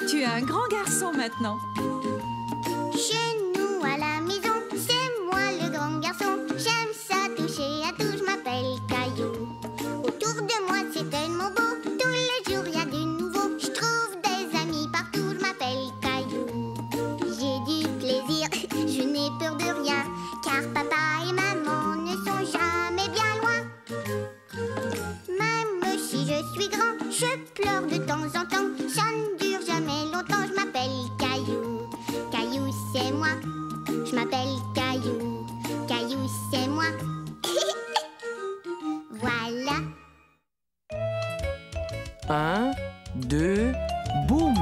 Tu es un grand garçon maintenant. Chez nous à la maison, c'est moi le grand garçon. J'aime ça toucher à tout, je m'appelle Caillou. Autour de moi c'est tellement beau, tous les jours il y a du nouveau. Je trouve des amis partout, je m'appelle Caillou. J'ai du plaisir, je n'ai peur de rien, car papa et maman ne sont jamais bien loin. Même si je suis grand, je pleure de temps en temps. Ça ne dure jamais longtemps, je m'appelle Caillou. Caillou c'est moi, je m'appelle Caillou. Caillou c'est moi. Voilà. 1, 2, boum!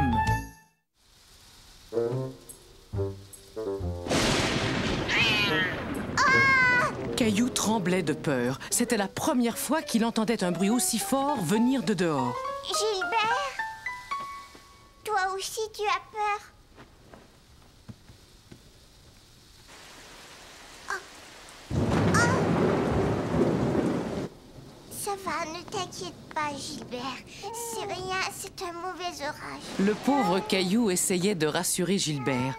Caillou tremblait de peur. C'était la première fois qu'il entendait un bruit aussi fort venir de dehors. Gilbert, toi aussi tu as peur? Ça va, ne t'inquiète pas, Gilbert. C'est rien, c'est un mauvais orage. Le pauvre Caillou essayait de rassurer Gilbert.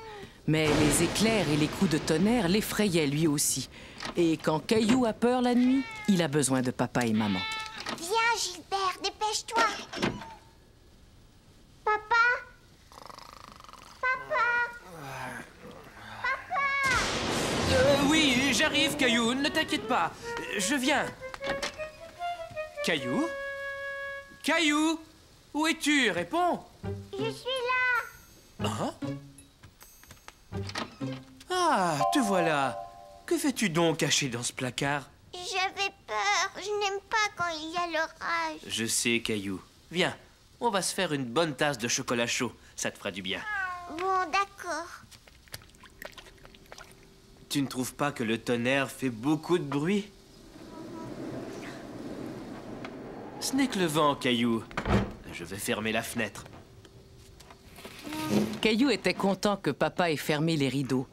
Mais les éclairs et les coups de tonnerre l'effrayaient lui aussi. Et quand Caillou a peur la nuit, il a besoin de papa et maman. Viens, Gilbert, dépêche-toi. Papa? Oui, j'arrive, Caillou, ne t'inquiète pas. Je viens. Caillou? Caillou? Où es-tu? Réponds. Je suis là. Hein? Ah, te voilà. Que fais-tu donc caché dans ce placard? J'avais peur. Je n'aime pas quand il y a l'orage. Je sais, Caillou. Viens, on va se faire une bonne tasse de chocolat chaud. Ça te fera du bien. Bon, d'accord. Tu ne trouves pas que le tonnerre fait beaucoup de bruit? Ce n'est que le vent, Caillou. Je vais fermer la fenêtre. Caillou était content que papa ait fermé les rideaux.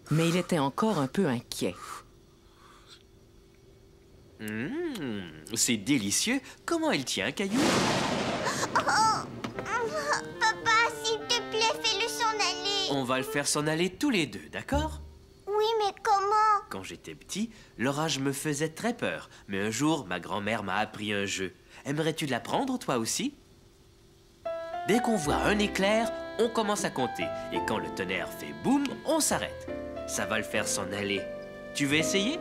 Mais il était encore un peu inquiet. C'est délicieux. Comment elle tient, Caillou? Papa, s'il te plaît, fais-le s'en aller. On va le faire s'en aller tous les deux, d'accord? Oui, mais comment? Quand j'étais petit, l'orage me faisait très peur. Mais un jour, ma grand-mère m'a appris un jeu. Aimerais-tu l'apprendre, toi aussi? Dès qu'on voit un éclair, on commence à compter. Et quand le tonnerre fait boum, on s'arrête. Ça va le faire s'en aller. Tu veux essayer?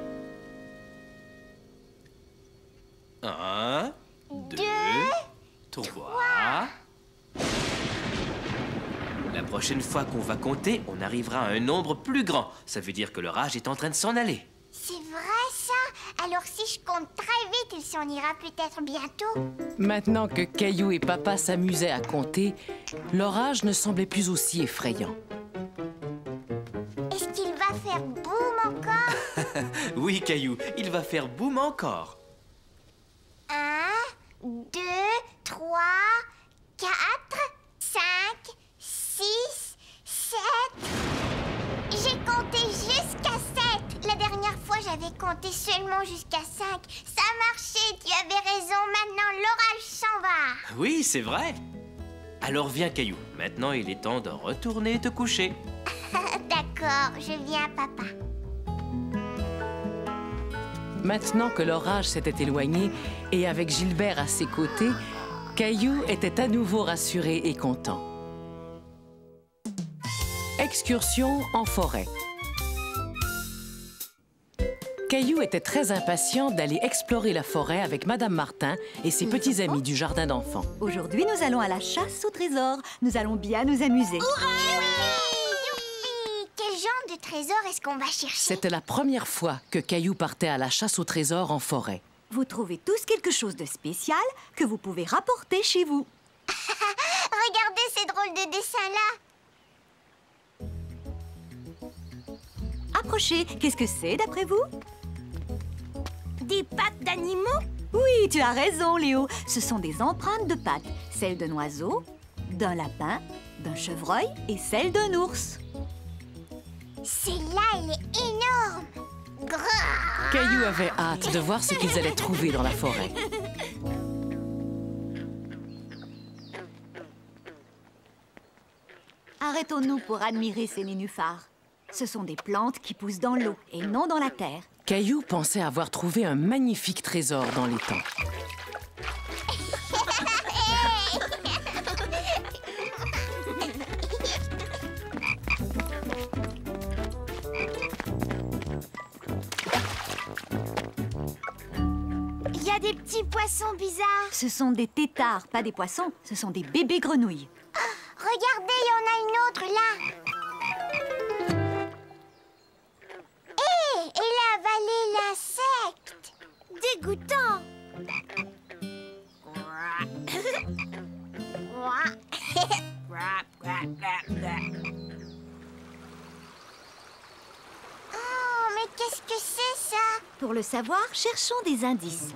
1, 2, 3... La prochaine fois qu'on va compter, on arrivera à un nombre plus grand. Ça veut dire que l'orage est en train de s'en aller. C'est vrai, ça? Alors si je compte très vite, il s'en ira peut-être bientôt. Maintenant que Caillou et papa s'amusaient à compter, l'orage ne semblait plus aussi effrayant. Est-ce qu'il va faire boum encore? Oui, Caillou, il va faire boum encore. 1, 2, 3, 4, 5, 6, 7... J'ai compté jusqu'à 7. La dernière fois, j'avais compté seulement jusqu'à 5. Ça marchait, tu avais raison. Maintenant, l'orage s'en va. Oui, c'est vrai. Alors viens, Caillou. Maintenant, il est temps de retourner te coucher. D'accord, je viens, papa. Maintenant que l'orage s'était éloigné et avec Gilbert à ses côtés, Caillou était à nouveau rassuré et content. Excursion en forêt. Caillou était très impatient d'aller explorer la forêt avec Madame Martin et ses petits amis du jardin d'enfants. Aujourd'hui, nous allons à la chasse au trésor. Nous allons bien nous amuser. Youpi! Quel genre de trésor est-ce qu'on va chercher? C'était la première fois que Caillou partait à la chasse au trésor en forêt. Vous trouvez tous quelque chose de spécial que vous pouvez rapporter chez vous. Regardez ces drôles de dessins-là. Approchez. Qu'est-ce que c'est, d'après vous? Des pattes d'animaux? Oui, tu as raison, Léo. Ce sont des empreintes de pattes. Celles d'un oiseau, d'un lapin, d'un chevreuil et celle d'un ours. Celle-là, elle est énorme. Grrr. Caillou avait hâte de voir ce qu'ils allaient trouver dans la forêt. arrêtons-nous pour admirer ces nénuphars. Ce sont des plantes qui poussent dans l'eau et non dans la terre. Caillou pensait avoir trouvé un magnifique trésor dans l'étang. Il y a des petits poissons bizarres. Ce sont des têtards, pas des poissons. Ce sont des bébés grenouilles. Regardez, il y en a une autre là. Hé, elle a avalé l'insecte. Dégoûtant. Oh, mais qu'est-ce que c'est ça? Pour le savoir, cherchons des indices.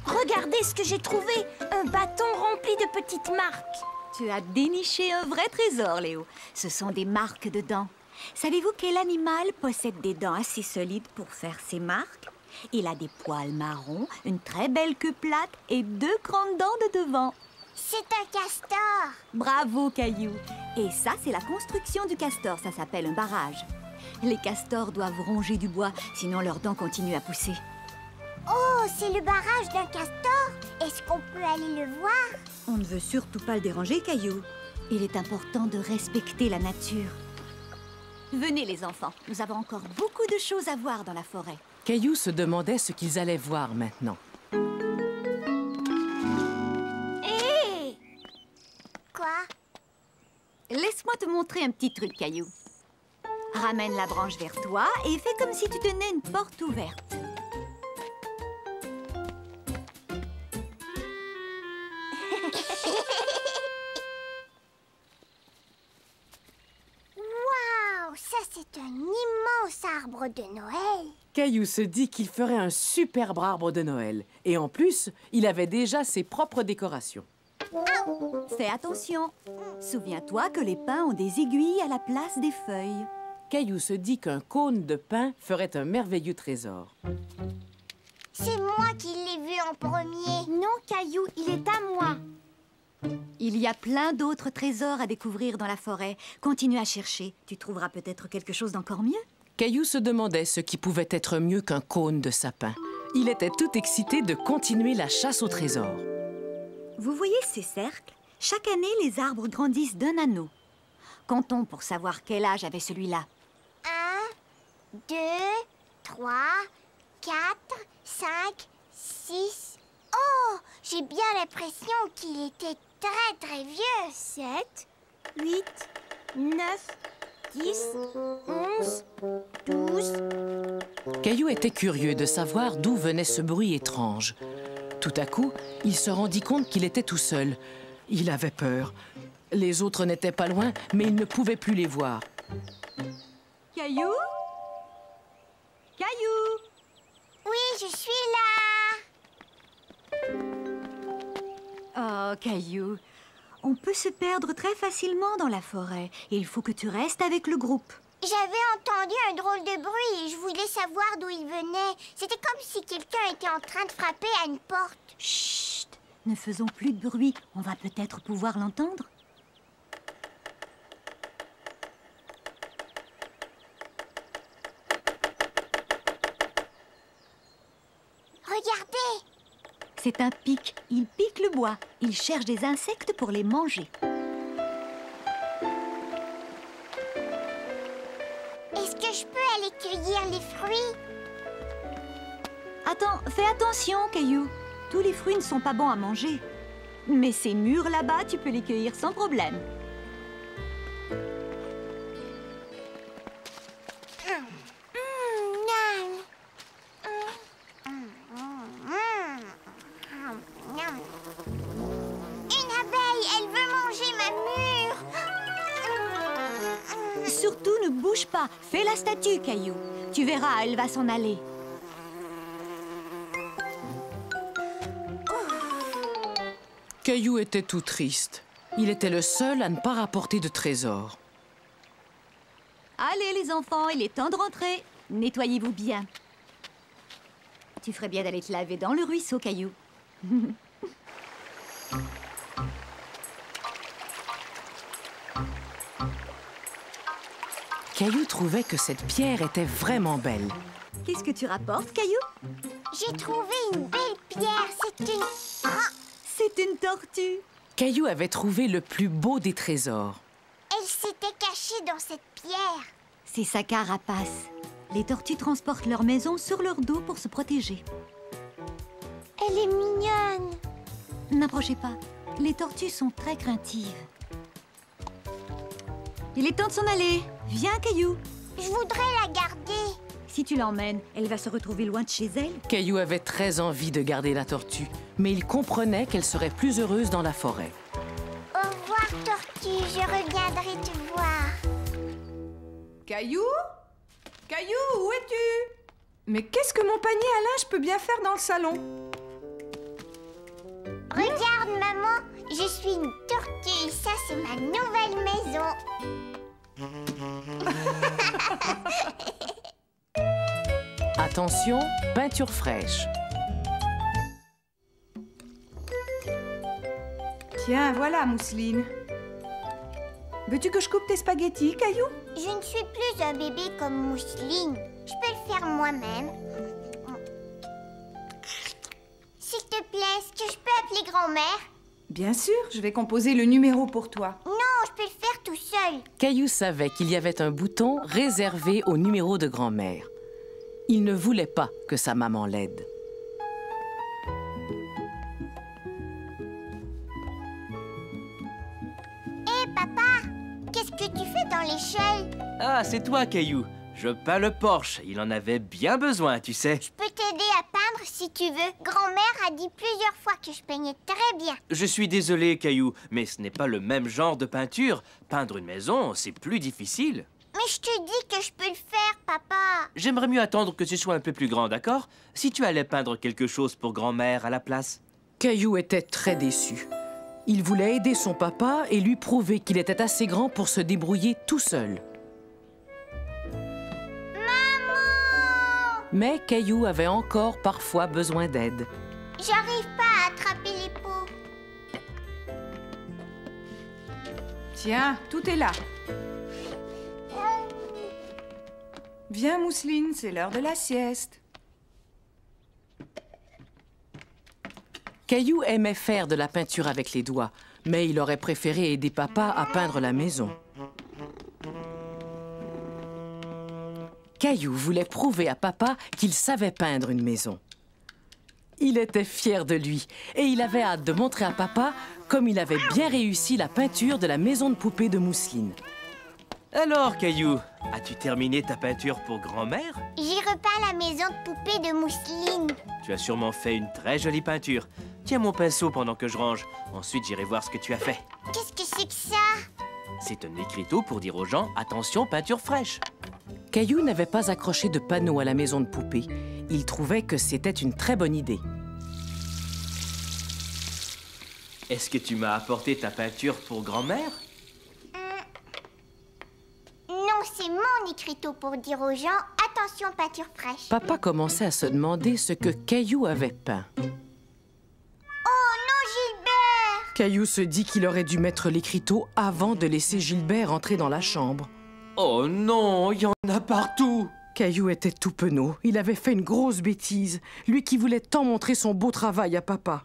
Regardez ce que j'ai trouvé. Un bâton rempli de petites marques. Tu as déniché un vrai trésor, Léo. Ce sont des marques de dents. Savez-vous quel animal possède des dents assez solides pour faire ses marques? Il a des poils marrons, une très belle queue plate et 2 grandes dents de devant. C'est un castor. Bravo, Caillou. Et ça, c'est la construction du castor. Ça s'appelle un barrage. Les castors doivent ronger du bois, sinon leurs dents continuent à pousser. Oh, c'est le barrage d'un castor. Est-ce qu'on peut aller le voir? On ne veut surtout pas le déranger, Caillou. Il est important de respecter la nature. Venez, les enfants. Nous avons encore beaucoup de choses à voir dans la forêt. Caillou se demandait ce qu'ils allaient voir maintenant. Hé! Quoi? Laisse-moi te montrer un petit truc, Caillou. Ramène la branche vers toi et fais comme si tu tenais une porte ouverte. Waouh, ça c'est un immense arbre de Noël. Caillou se dit qu'il ferait un superbe arbre de Noël. Et en plus, il avait déjà ses propres décorations. Fais attention. Souviens-toi que les pins ont des aiguilles à la place des feuilles. Caillou se dit qu'un cône de pin ferait un merveilleux trésor. C'est moi qui l'ai vu en premier. Non, Caillou, il est à moi. Il y a plein d'autres trésors à découvrir dans la forêt. Continue à chercher. Tu trouveras peut-être quelque chose d'encore mieux. Caillou se demandait ce qui pouvait être mieux qu'un cône de sapin. Il était tout excité de continuer la chasse au trésor. Vous voyez ces cercles? Chaque année, les arbres grandissent d'un anneau. Comptons pour savoir quel âge avait celui-là. 1, 2, 3, 4, 5, 6. Oh, j'ai bien l'impression qu'il était très vieux. 7, 8, 9, 10, 11, 12. Caillou était curieux de savoir d'où venait ce bruit étrange. Tout à coup, il se rendit compte qu'il était tout seul. Il avait peur. Les autres n'étaient pas loin, mais il ne pouvait plus les voir. Caillou? Caillou? Oui, je suis là. Oh, Caillou, on peut se perdre très facilement dans la forêt. Il faut que tu restes avec le groupe. J'avais entendu un drôle de bruit et je voulais savoir d'où il venait. C'était comme si quelqu'un était en train de frapper à une porte. Chut! Ne faisons plus de bruit. On va peut-être pouvoir l'entendre. Regardez! C'est un pic. Il pique le bois. Il cherche des insectes pour les manger. Est-ce que je peux aller cueillir les fruits? Attends, fais attention, Caillou. Tous les fruits ne sont pas bons à manger. Mais ces mûrs là-bas, tu peux les cueillir sans problème. Une abeille, elle veut manger ma mûre. Surtout, ne bouge pas. Fais la statue, Caillou. Tu verras, elle va s'en aller. Caillou était tout triste. Il était le seul à ne pas rapporter de trésor. Allez, les enfants, il est temps de rentrer. Nettoyez-vous bien. Tu ferais bien d'aller te laver dans le ruisseau, Caillou. Caillou trouvait que cette pierre était vraiment belle. Qu'est-ce que tu rapportes, Caillou? J'ai trouvé une belle pierre. C'est une... Ah, C'est une tortue. Caillou avait trouvé le plus beau des trésors. elle s'était cachée dans cette pierre. C'est sa carapace. Les tortues transportent leur maison sur leur dos pour se protéger. Elle est mignonne. N'approchez pas. Les tortues sont très craintives. Il est temps de s'en aller. Viens, Caillou. Je voudrais la garder. Si tu l'emmènes, elle va se retrouver loin de chez elle. Caillou avait très envie de garder la tortue, mais il comprenait qu'elle serait plus heureuse dans la forêt. Au revoir, tortue. Je reviendrai te voir. Caillou? Caillou, où es-tu? Mais qu'est-ce que mon panier à linge peut bien faire dans le salon? Regarde, maman. Je suis une tortue et ça, c'est ma nouvelle maison. Attention, peinture fraîche. Tiens, voilà, Mousseline. Veux-tu que je coupe tes spaghettis, Caillou? Je ne suis plus un bébé comme Mousseline. Je peux le faire moi-même. S'il te plaît, est-ce que je peux appeler grand-mère? Bien sûr, je vais composer le numéro pour toi. Non, je peux le faire tout seul. Caillou savait qu'il y avait un bouton réservé au numéro de grand-mère. Il ne voulait pas que sa maman l'aide. Hé, papa, qu'est-ce que tu fais dans l'échelle? Ah, c'est toi, Caillou. Je peins le porche. Il en avait bien besoin, tu sais. Je peux t'aider à peindre si tu veux. Grand-mère a dit plusieurs fois que je peignais très bien. Je suis désolé, Caillou, mais ce n'est pas le même genre de peinture. Peindre une maison, c'est plus difficile. Mais je te dis que je peux le faire, papa. J'aimerais mieux attendre que tu sois un peu plus grand, d'accord? Si tu allais peindre quelque chose pour grand-mère à la place. Caillou était très déçu. Il voulait aider son papa et lui prouver qu'il était assez grand pour se débrouiller tout seul. Maman! Mais Caillou avait encore parfois besoin d'aide. J'arrive pas à attraper les pots. Tiens, tout est là. Viens, Mousseline, c'est l'heure de la sieste. Caillou aimait faire de la peinture avec les doigts, mais il aurait préféré aider papa à peindre la maison. Caillou voulait prouver à papa qu'il savait peindre une maison. Il était fier de lui et il avait hâte de montrer à papa comme il avait bien réussi la peinture de la maison de poupée de Mousseline. Alors, Caillou, as-tu terminé ta peinture pour grand-mère? J'ai repeint la maison de poupée de Mousseline. Tu as sûrement fait une très jolie peinture. Tiens mon pinceau pendant que je range. Ensuite, j'irai voir ce que tu as fait. Qu'est-ce que c'est que ça? C'est un écriteau pour dire aux gens « Attention, peinture fraîche ». Caillou n'avait pas accroché de panneau à la maison de poupée. Il trouvait que c'était une très bonne idée. Est-ce que tu m'as apporté ta peinture pour grand-mère? Non, c'est mon écriteau pour dire aux gens « Attention, peinture fraîche ». Papa commençait à se demander ce que Caillou avait peint. Oh non, Gilbert! Caillou se dit qu'il aurait dû mettre l'écriteau avant de laisser Gilbert entrer dans la chambre. Oh non, il y en a partout! Caillou était tout penaud. Il avait fait une grosse bêtise. Lui qui voulait tant montrer son beau travail à papa.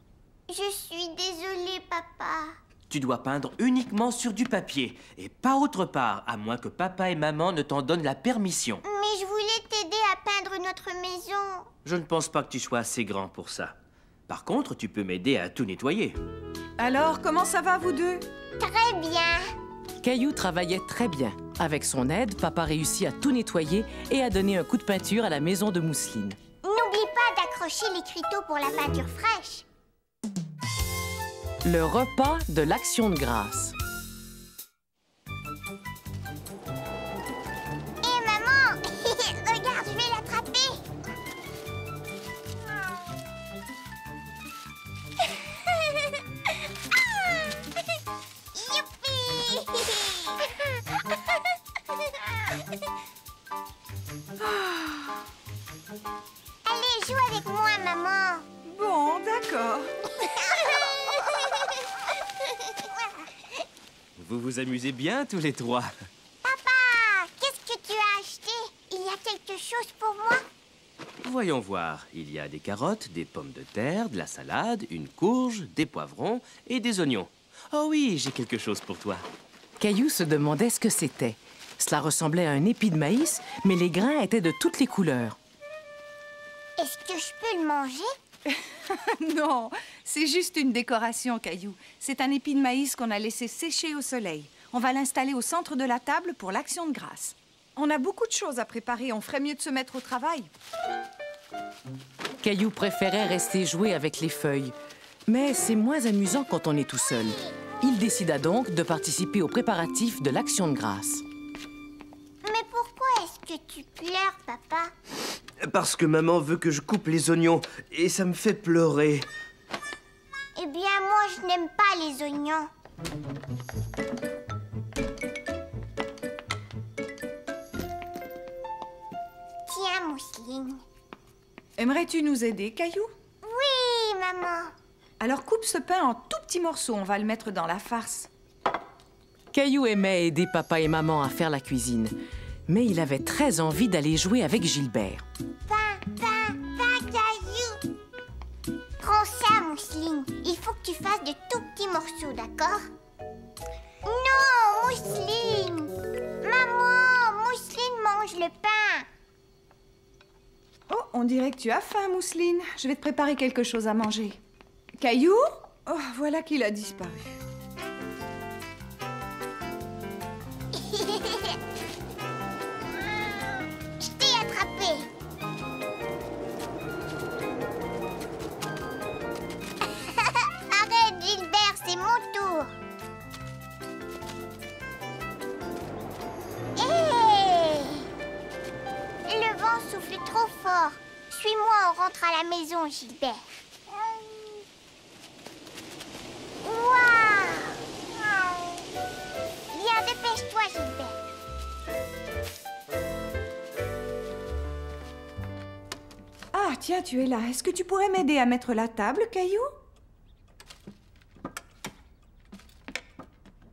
Je suis désolée, papa. Tu dois peindre uniquement sur du papier et pas autre part, à moins que papa et maman ne t'en donnent la permission. Mais je voulais t'aider à peindre notre maison. Je ne pense pas que tu sois assez grand pour ça. Par contre, tu peux m'aider à tout nettoyer. Alors, comment ça va, vous deux? Très bien. Caillou travaillait très bien. Avec son aide, papa réussit à tout nettoyer et à donner un coup de peinture à la maison de Mousseline. N'oublie pas d'accrocher l'écriteau pour la peinture fraîche. Le repas de l'Action de grâce. Hé, maman! Regarde, je vais l'attraper. Youpi! Allez, joue avec moi, maman. Bon, d'accord. Vous vous amusez bien tous les trois. Papa, qu'est-ce que il y a quelque chose pour moi? Voyons voir. Il y a des carottes, des pommes de terre, de la salade, une courge, des poivrons et des oignons. Oh oui, j'ai quelque chose pour toi. Caillou se demandait ce que c'était. Cela ressemblait à un épi de maïs, mais les grains étaient de toutes les couleurs. Est-ce que je peux le manger? Non, c'est juste une décoration, Caillou. C'est un épi de maïs qu'on a laissé sécher au soleil. On va l'installer au centre de la table pour l'action de grâce. On a beaucoup de choses à préparer. On ferait mieux de se mettre au travail. Caillou préférait rester jouer avec les feuilles. Mais c'est moins amusant quand on est tout seul. Il décida donc de participer aux préparatifs de l'action de grâce. Mais pourquoi est-ce que tu pleures, papa? Parce que maman veut que je coupe les oignons et ça me fait pleurer. Eh bien, moi, je n'aime pas les oignons. Tiens, Mousseline. Aimerais-tu nous aider, Caillou? Oui, maman. Alors coupe ce pain en tout petits morceaux. On va le mettre dans la farce. Caillou aimait aider papa et maman à faire la cuisine. Mais il avait très envie d'aller jouer avec Gilbert. Pain, Caillou. Prends ça, Mousseline. Il faut que tu fasses de tout petits morceaux, d'accord? Non, Mousseline. Maman, Mousseline mange le pain. Oh, on dirait que tu as faim, Mousseline. Je vais te préparer quelque chose à manger. Caillou? Oh, voilà qu'il a disparu. Je t'ai attrapé. Arrête, Gilbert, c'est mon tour. Hé! Le vent souffle trop fort. Suis-moi, on rentre à la maison, Gilbert. Waouh! Viens, dépêche-toi, Gilbert. Ah, tiens, tu es là. Est-ce que tu pourrais m'aider à mettre la table, Caillou?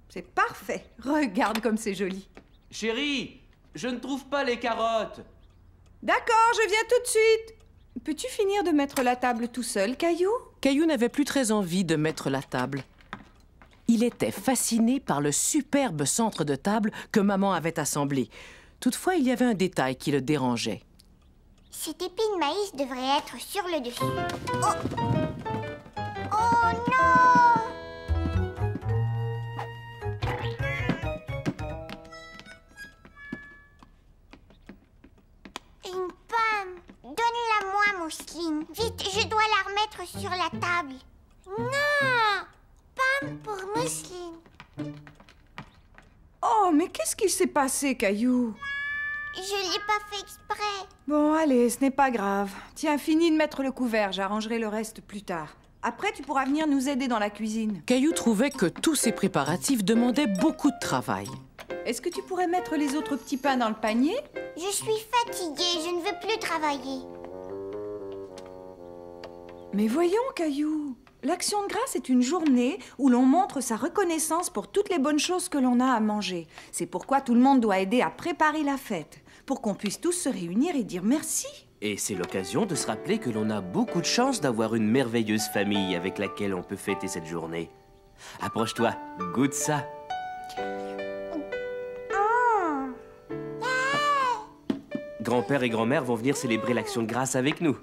C'est parfait. Regarde comme c'est joli. Chérie, je ne trouve pas les carottes. D'accord, je viens tout de suite. Peux-tu finir de mettre la table tout seul, Caillou? Caillou n'avait plus très envie de mettre la table. Il était fasciné par le superbe centre de table que maman avait assemblé. Toutefois, il y avait un détail qui le dérangeait. Cet épi de maïs devrait être sur le dessus. Oh! Oh non! Une pomme. Donne-la-moi, Mousseline. Vite, je dois la remettre sur la table. Non! Pomme pour Mousseline. Oh, mais qu'est-ce qui s'est passé, Caillou? Je l'ai pas fait exprès. Bon, allez, ce n'est pas grave. Tiens, finis de mettre le couvert, j'arrangerai le reste plus tard. Après, tu pourras venir nous aider dans la cuisine. Caillou trouvait que tous ces préparatifs demandaient beaucoup de travail. Est-ce que tu pourrais mettre les autres petits pains dans le panier? Je suis fatiguée, je ne veux plus travailler. Mais voyons, Caillou. L'Action de grâce est une journée où l'on montre sa reconnaissance pour toutes les bonnes choses que l'on a à manger. C'est pourquoi tout le monde doit aider à préparer la fête, pour qu'on puisse tous se réunir et dire merci. Et c'est l'occasion de se rappeler que l'on a beaucoup de chance d'avoir une merveilleuse famille avec laquelle on peut fêter cette journée. Approche-toi, goûte ça. Grand-père et grand-mère vont venir célébrer l'Action de grâce avec nous.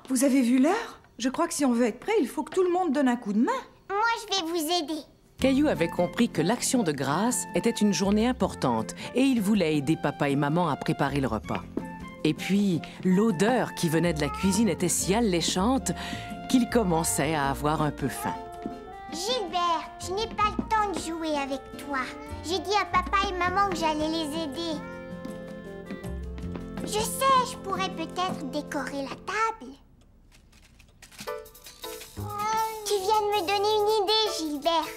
Vous avez vu l'heure? Je crois que si on veut être prêt, il faut que tout le monde donne un coup de main. Moi, je vais vous aider. Caillou avait compris que l'action de grâce était une journée importante et il voulait aider papa et maman à préparer le repas. Et puis, l'odeur qui venait de la cuisine était si alléchante qu'il commençait à avoir un peu faim. Gilbert, je n'ai pas le temps de jouer avec toi. J'ai dit à papa et maman que j'allais les aider. Je sais, je pourrais peut-être décorer la table. Tu viens de me donner une idée, Gilbert.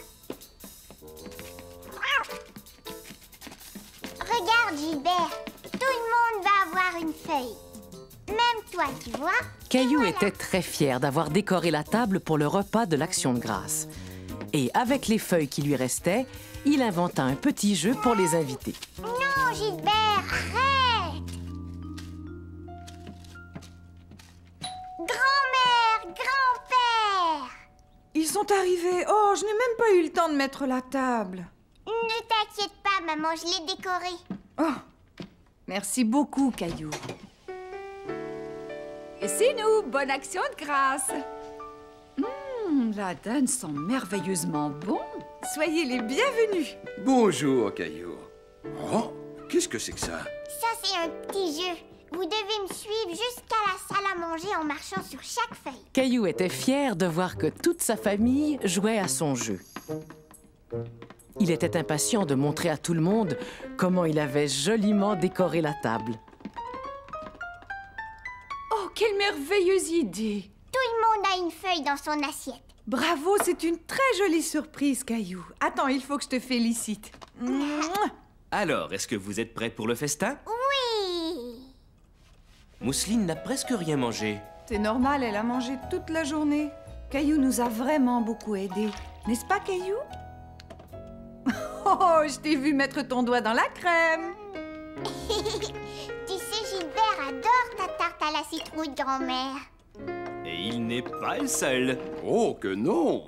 Regarde, Gilbert, tout le monde va avoir une feuille. Même toi, tu vois. Caillou Voilà. était très fier d'avoir décoré la table pour le repas de l'Action de grâce. Et avec les feuilles qui lui restaient, il inventa un petit jeu pour les invités. Non, Gilbert, arrête! sont arrivés. Oh, je n'ai même pas eu le temps de mettre la table. Ne t'inquiète pas, maman, je l'ai décoré. Oh, merci beaucoup, Caillou. Et c'est nous, bonne action de grâce. La dinde sent merveilleusement bon. Soyez les bienvenus. Bonjour, Caillou. Oh, qu'est-ce que c'est que ça? Ça, c'est un petit jeu. Vous devez me suivre jusqu'à la salle à manger en marchant sur chaque feuille. Caillou était fier de voir que toute sa famille jouait à son jeu. Il était impatient de montrer à tout le monde comment il avait joliment décoré la table. Oh, quelle merveilleuse idée! Tout le monde a une feuille dans son assiette. Bravo, c'est une très jolie surprise, Caillou. Attends, il faut que je te félicite. Mouah. Alors, est-ce que vous êtes prêts pour le festin? Oui. Mousseline n'a presque rien mangé. C'est normal, elle a mangé toute la journée. Caillou nous a vraiment beaucoup aidés. N'est-ce pas, Caillou? Oh, je t'ai vu mettre ton doigt dans la crème. Tu sais, Gilbert adore ta tarte à la citrouille, grand-mère. Et il n'est pas le seul. Oh, que non!